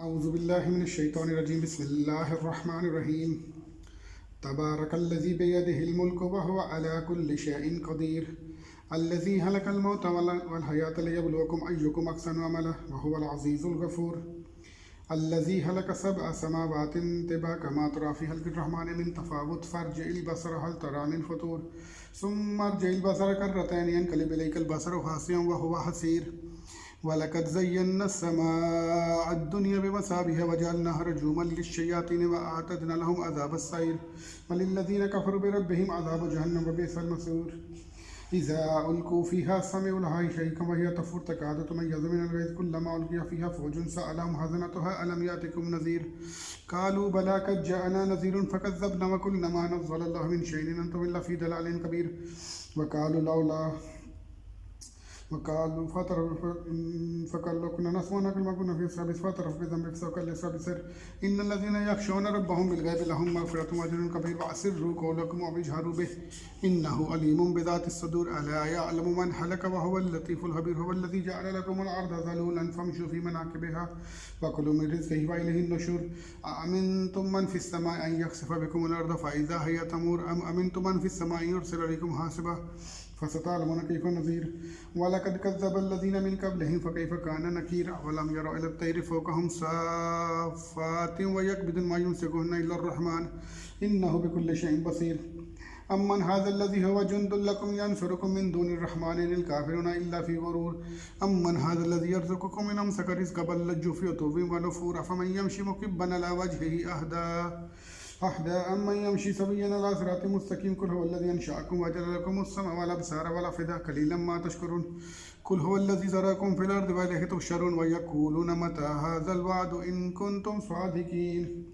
أعوذ بالله من الشيطان الرجيم بسم الله الرحمن الرحيم تبارك الذي بيده الملك وهو على كل شيء قدير الذي هلك الموت والحياة ليبلوكم أيكم أحسن عملا وهو العزيز الغفور الذي هلك 7 سماوات طباقا ما ترى في خلق الرحمن من تفاوت فارجع البصر هل ترى من فطور ثم ارجع البصر كرتين ينقلب إليك البصر خاسئا وهو حسير ولقد زينا السماء الدنيا بمصابيح وجعلناها رجوما للشياطين وأعتدنا لهم عذاب السعير وللذين كفروا بربهم عذاب جهنم وبئس المصير إذا ألقوا فيها سمعوا لها شيئا وهي تفور تكاد تميز من الغيظ كلما ألقي فيها فوج سألهم خزنتها ألم يأتكم نذير قالوا بلى قد جاءنا نذير فكذبنا وقلنا ما نزل الله من شيء إن أنتم إلا في ضلال كبير وقالوا فقالوا كنا نسمع نقل ما كنا في السابس فاعترف بذنب فسوف الإسراء سر إن الذين يخشون ربهم بالغيب لهم مغفرة وأجر كبير وأسروا قولكم واجهروا به إنه عليم بذات الصدور ألا يعلم من هلك وهو اللطيف الخبير هو الذي جعل لكم الأرض ذلولا فامشوا في مناكبها وكلوا من رزقه وإليه النشور أأمنتم من في السماء أن يخسف بكم الأرض فإذا هي تمور أم أمنتم من في السماء أن يرسل عليكم حاسبا فستعلمون كيف نذير ولقد كذب الذين من قبلهم فكيف كان نكير ولم يروا إلى الطير فوقهم صافات ويقبضن ما يمسكهن إلا الرحمن إنه بكل شيء بصير أمن هذا الذي هو جند لكم ينصركم من دون الرحمن إن الكافرون إلا في غرور أمن هذا الذي يرزقكم إن أمسك رزق بل لجوا في عتو ونفور أفمن يمشي مكبا على وجهه أهدى أمن يمشي سويا على صراط مستقيم قل هو الذي أنشأكم وجعل لكم السمع والأبصار والأفئدة قليلا ما تشكرون قل هو الذي ذراكم في الأرض وإليه تحشرون ويقولون متى هذا الوعد إن كنتم صادقين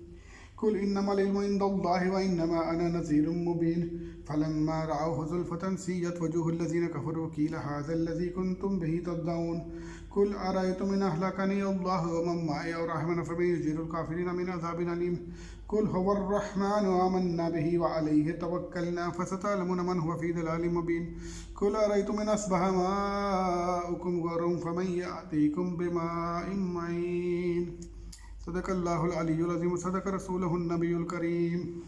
قل إنما العلم عند الله وإنما أنا نذير مبين فلما رأوه زلفة سيئت وجوه الذين كفروا قيل هذا الذي كنتم به تدعون قل أرأيتم إن أهلكني الله ومن معي أو رحمنا فمن يجير الكافرين من عذاب أليم قل هو الرحمن آمنا به وعليه توكلنا فستعلمون من هو في ضلال مبين قل أرأيتم إن أصبح ماؤكم غورا فمن يأتيكم بماء معين صدق الله العلي العظيم صدق رسوله النبي الكريم.